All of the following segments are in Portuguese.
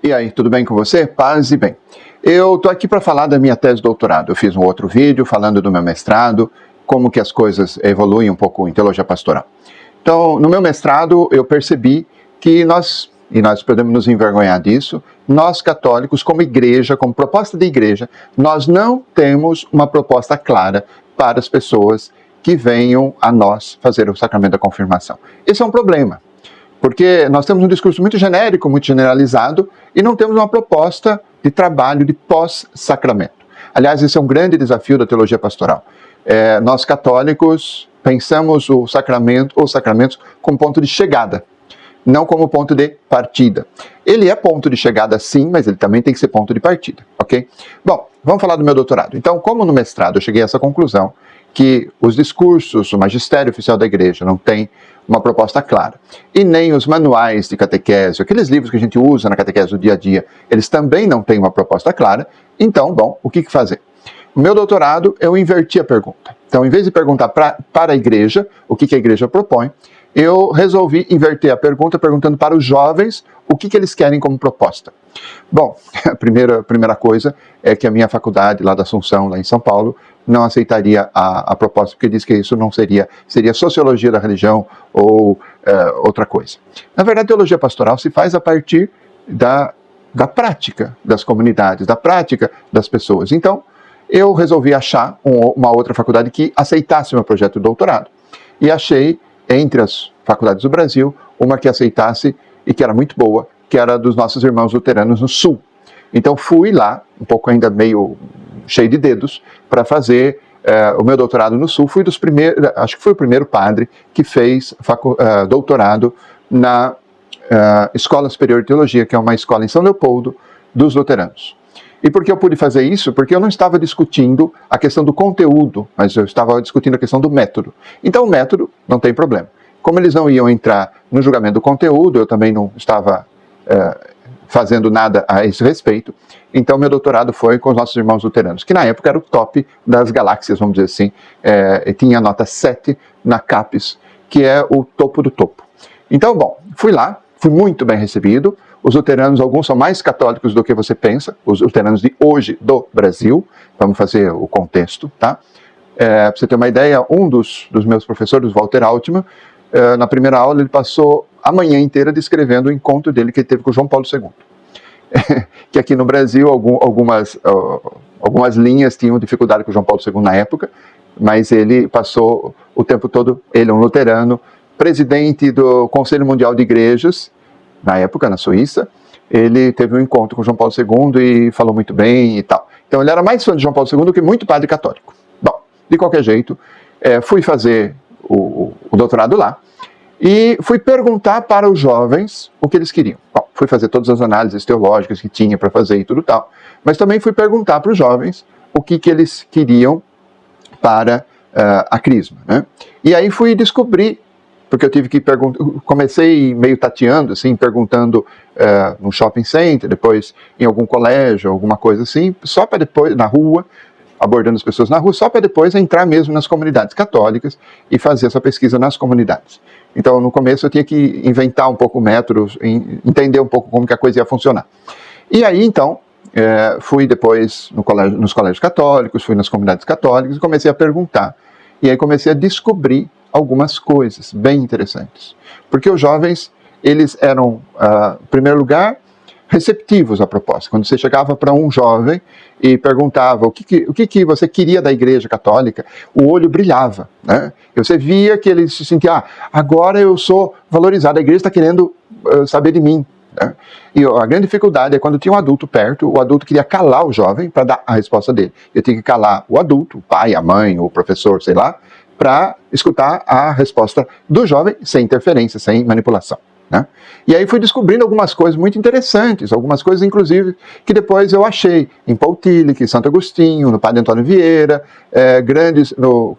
E aí, tudo bem com você? Paz e bem. Eu estou aqui para falar da minha tese de doutorado. Eu fiz um outro vídeo falando do meu mestrado, como que as coisas evoluem um pouco em teologia pastoral. Então, no meu mestrado, eu percebi que nós podemos nos envergonhar disso, nós católicos, como igreja, como proposta de igreja, nós não temos uma proposta clara para as pessoas que venham a nós fazer o sacramento da confirmação. Esse é um problema. Porque nós temos um discurso muito genérico, muito generalizado, e não temos uma proposta de trabalho de pós-sacramento. Aliás, esse é um grande desafio da teologia pastoral. Nós católicos pensamos os sacramentos como ponto de chegada, não como ponto de partida. Ele é ponto de chegada sim, mas ele também tem que ser ponto de partida, ok? Bom, vamos falar do meu doutorado. Então, como no mestrado eu cheguei a essa conclusão, que os discursos, o magistério oficial da igreja não tem uma proposta clara, e nem os manuais de catequese, aqueles livros que a gente usa na catequese do dia a dia, eles também não têm uma proposta clara. Então, bom, o que fazer? No meu doutorado, eu inverti a pergunta. Então, em vez de perguntar para a igreja o que a igreja propõe, eu resolvi inverter a pergunta perguntando para os jovens o que eles querem como proposta. Bom, a primeira coisa é que a minha faculdade lá da Assunção, lá em São Paulo, não aceitaria a proposta, porque diz que isso não seria sociologia da religião ou outra coisa. Na verdade, a teologia pastoral se faz a partir da prática das comunidades, da prática das pessoas. Então, eu resolvi achar uma outra faculdade que aceitasse o meu projeto de doutorado. E achei, entre as faculdades do Brasil, uma que aceitasse e que era muito boa, que era dos nossos irmãos luteranos no Sul. Então fui lá, um pouco ainda meio cheio de dedos, para fazer o meu doutorado no Sul. Fui dos primeiros, acho que fui o primeiro padre que fez doutorado na Escola Superior de Teologia, que é uma escola em São Leopoldo, dos luteranos. E por que eu pude fazer isso? Porque eu não estava discutindo a questão do conteúdo, mas eu estava discutindo a questão do método. Então o método não tem problema. Como eles não iam entrar no julgamento do conteúdo, eu também não estava fazendo nada a esse respeito. Então meu doutorado foi com os nossos irmãos luteranos, que na época era o top das galáxias, vamos dizer assim. Tinha nota 7 na CAPES, que é o topo do topo. Então, bom, fui lá, fui muito bem recebido. Os luteranos, alguns são mais católicos do que você pensa, os luteranos de hoje do Brasil. Vamos fazer o contexto, tá? Para você ter uma ideia, um dos meus professores, Walter Altman, na primeira aula ele passou a manhã inteira descrevendo o encontro dele que ele teve com João Paulo II. Que aqui no Brasil algumas linhas tinham dificuldade com João Paulo II na época, mas ele passou o tempo todo, ele é um luterano, presidente do Conselho Mundial de Igrejas, na época, na Suíça. Ele teve um encontro com João Paulo II e falou muito bem e tal. Então ele era mais fã de João Paulo II do que muito padre católico. Bom, de qualquer jeito, fui fazer o doutorado lá e fui perguntar para os jovens o que eles queriam. Bom, fui fazer todas as análises teológicas que tinha para fazer e tudo tal, mas também fui perguntar para os jovens o que eles queriam para a crisma, né? E aí fui descobrir, porque eu tive que perguntar, comecei meio tateando, assim, perguntando no shopping center, depois em algum colégio, alguma coisa assim, só para depois, na rua, abordando as pessoas na rua, só para depois entrar mesmo nas comunidades católicas e fazer essa pesquisa nas comunidades. Então, no começo eu tinha que inventar um pouco o método, entender um pouco como que a coisa ia funcionar. E aí, então, fui depois nos colégios católicos, fui nas comunidades católicas e comecei a perguntar. E aí comecei a descobrir algumas coisas bem interessantes. Porque os jovens, eles eram, em primeiro lugar, receptivos à proposta. Quando você chegava para um jovem e perguntava o que você queria da Igreja Católica, o olho brilhava, né? E você via que ele se sentia, agora eu sou valorizado, a Igreja está querendo saber de mim, né? E a grande dificuldade é quando tinha um adulto perto, o adulto queria calar o jovem para dar a resposta dele. Eu tinha que calar o adulto, o pai, a mãe, o professor, sei lá, para escutar a resposta do jovem sem interferência, sem manipulação, né? E aí fui descobrindo algumas coisas muito interessantes, algumas coisas inclusive que depois eu achei em Paul Tillich, em Santo Agostinho, no Padre Antônio Vieira,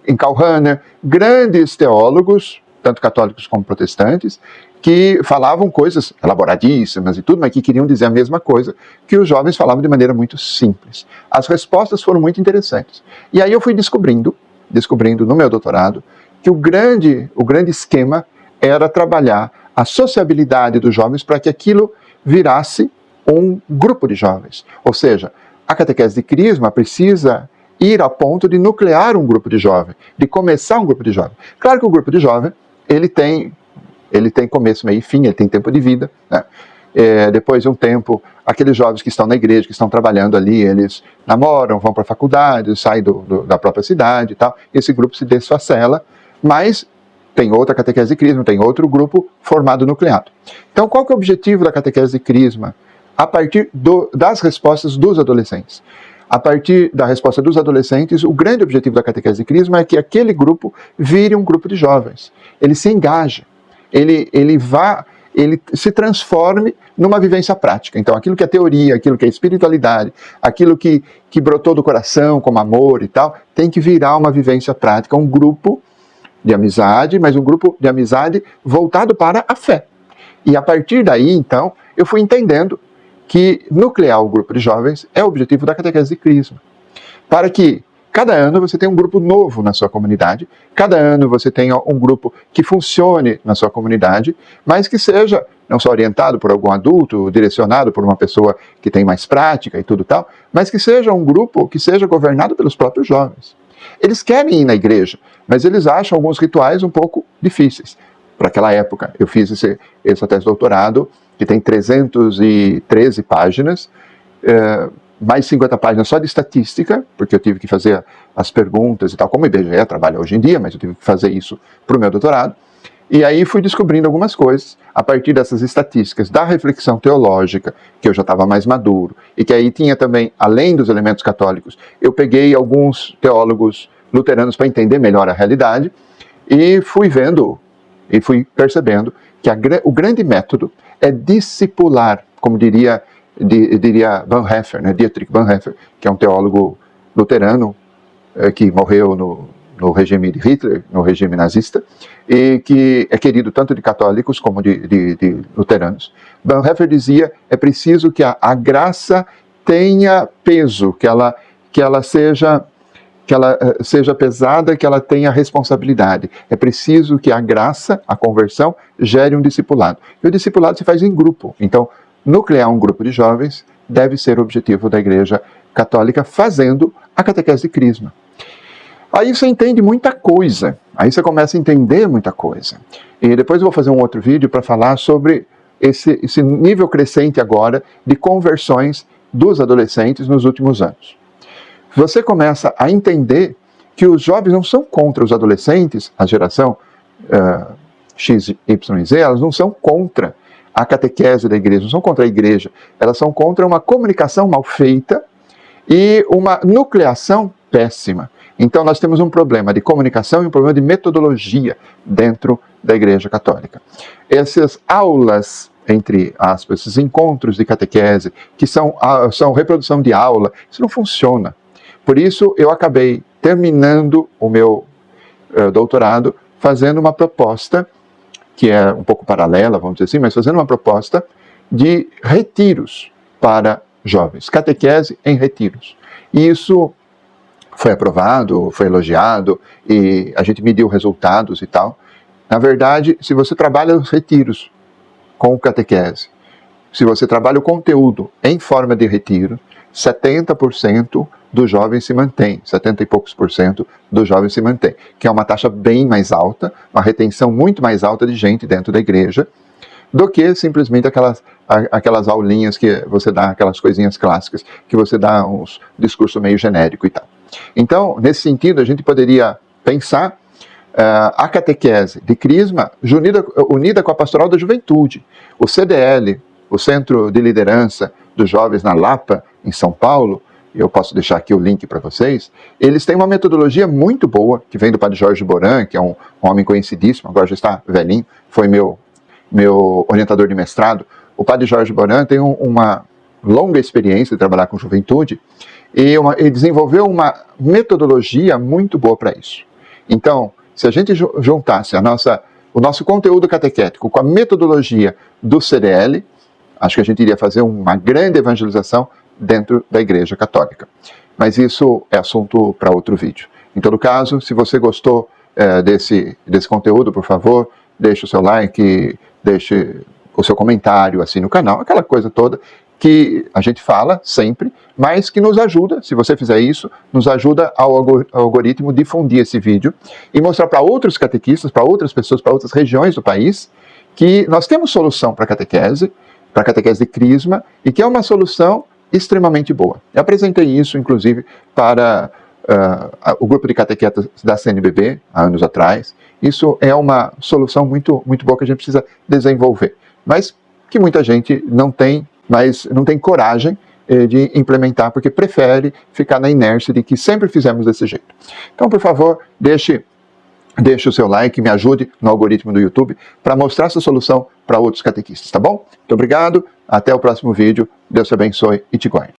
em Karl Rahner, grandes teólogos, tanto católicos como protestantes, que falavam coisas elaboradíssimas e tudo, mas que queriam dizer a mesma coisa que os jovens falavam de maneira muito simples. As respostas foram muito interessantes. E aí eu fui descobrindo no meu doutorado, que o grande esquema era trabalhar a sociabilidade dos jovens para que aquilo virasse um grupo de jovens. Ou seja, a catequese de crisma precisa ir ao ponto de nuclear um grupo de jovens, de começar um grupo de jovens. Claro que o grupo de jovens, ele tem começo, meio e fim, ele tem tempo de vida, né? Depois de um tempo, aqueles jovens que estão na igreja, que estão trabalhando ali, eles namoram, vão para a faculdade, saem da própria cidade e tal, esse grupo se desfacela, mas tem outra catequese de crisma, tem outro grupo formado nucleado. Então, qual que é o objetivo da catequese de crisma? A partir das respostas dos adolescentes. A partir da resposta dos adolescentes, o grande objetivo da catequese de crisma é que aquele grupo vire um grupo de jovens. Ele se engaje, ele se transforme numa vivência prática. Então, aquilo que é teoria, aquilo que é espiritualidade, aquilo que brotou do coração como amor e tal, tem que virar uma vivência prática, um grupo de amizade, mas um grupo de amizade voltado para a fé. E a partir daí, então, eu fui entendendo que nuclear o grupo de jovens é o objetivo da catequese de crisma. Para que cada ano você tenha um grupo novo na sua comunidade, cada ano você tenha um grupo que funcione na sua comunidade, mas que seja não só orientado por algum adulto, direcionado por uma pessoa que tem mais prática e tudo tal, mas que seja um grupo que seja governado pelos próprios jovens. Eles querem ir na igreja, mas eles acham alguns rituais um pouco difíceis. Para aquela época, eu fiz essa tese de doutorado, que tem 313 páginas, mais 50 páginas só de estatística, porque eu tive que fazer as perguntas e tal, como o IBGE trabalha hoje em dia, mas eu tive que fazer isso para o meu doutorado. E aí fui descobrindo algumas coisas, a partir dessas estatísticas, da reflexão teológica, que eu já estava mais maduro, e que aí tinha também, além dos elementos católicos, eu peguei alguns teólogos luteranos para entender melhor a realidade, e fui vendo, e fui percebendo que o grande método é discipular, como diria Bonhoeffer, né, Dietrich Bonhoeffer, que é um teólogo luterano que morreu no regime de Hitler, no regime nazista, e que é querido tanto de católicos como de luteranos. Bonhoeffer dizia, é preciso que a graça tenha peso, que ela seja pesada, que ela tenha responsabilidade. É preciso que a graça, a conversão, gere um discipulado. E o discipulado se faz em grupo. Então, nuclear um grupo de jovens deve ser o objetivo da Igreja Católica, fazendo a catequese de crisma. Aí você entende muita coisa, aí você começa a entender muita coisa. E depois eu vou fazer um outro vídeo para falar sobre esse nível crescente agora de conversões dos adolescentes nos últimos anos. Você começa a entender que os jovens não são contra os adolescentes, a geração X, Y e Z, elas não são contra a catequese da igreja, não são contra a igreja, elas são contra uma comunicação mal feita e uma nucleação péssima. Então nós temos um problema de comunicação e um problema de metodologia dentro da Igreja Católica. Essas aulas, entre aspas, esses encontros de catequese, que são reprodução de aula, isso não funciona. Por isso eu acabei terminando o meu doutorado fazendo uma proposta, que é um pouco paralela, vamos dizer assim, mas fazendo uma proposta de retiros para jovens, catequese em retiros. E isso foi aprovado, foi elogiado, e a gente mediu resultados e tal. Na verdade, se você trabalha os retiros com catequese, se você trabalha o conteúdo em forma de retiro, 70% dos jovens se mantém, 70 e poucos por cento dos jovens se mantém, que é uma taxa bem mais alta, uma retenção muito mais alta de gente dentro da igreja, do que simplesmente aquelas aulinhas que você dá, aquelas coisinhas clássicas, que você dá uns discurso meio genérico e tal. Então, nesse sentido, a gente poderia pensar a catequese de crisma unida com a pastoral da juventude. O CDL, o Centro de Liderança dos Jovens na Lapa, em São Paulo, eu posso deixar aqui o link para vocês, eles têm uma metodologia muito boa, que vem do padre Jorge Boran, que é um homem conhecidíssimo, agora já está velhinho, foi meu orientador de mestrado. O padre Jorge Boran tem uma longa experiência de trabalhar com juventude, e ele desenvolveu uma metodologia muito boa para isso. Então, se a gente juntasse o nosso conteúdo catequético com a metodologia do CDL, acho que a gente iria fazer uma grande evangelização dentro da Igreja Católica. Mas isso é assunto para outro vídeo. Em todo caso, se você gostou desse conteúdo, por favor, deixe o seu like, deixe o seu comentário, assine o canal, aquela coisa toda que a gente fala sempre, mas que nos ajuda, se você fizer isso, nos ajuda ao algoritmo difundir esse vídeo e mostrar para outros catequistas, para outras pessoas, para outras regiões do país, que nós temos solução para a catequese de crisma, e que é uma solução extremamente boa. Eu apresentei isso, inclusive, para o grupo de catequetas da CNBB, há anos atrás. Isso é uma solução muito, muito boa que a gente precisa desenvolver, mas que muita gente não tem coragem de implementar, porque prefere ficar na inércia de que sempre fizemos desse jeito. Então, por favor, deixe o seu like, me ajude no algoritmo do YouTube para mostrar essa solução para outros catequistas, tá bom? Muito obrigado, até o próximo vídeo, Deus te abençoe e te guarde.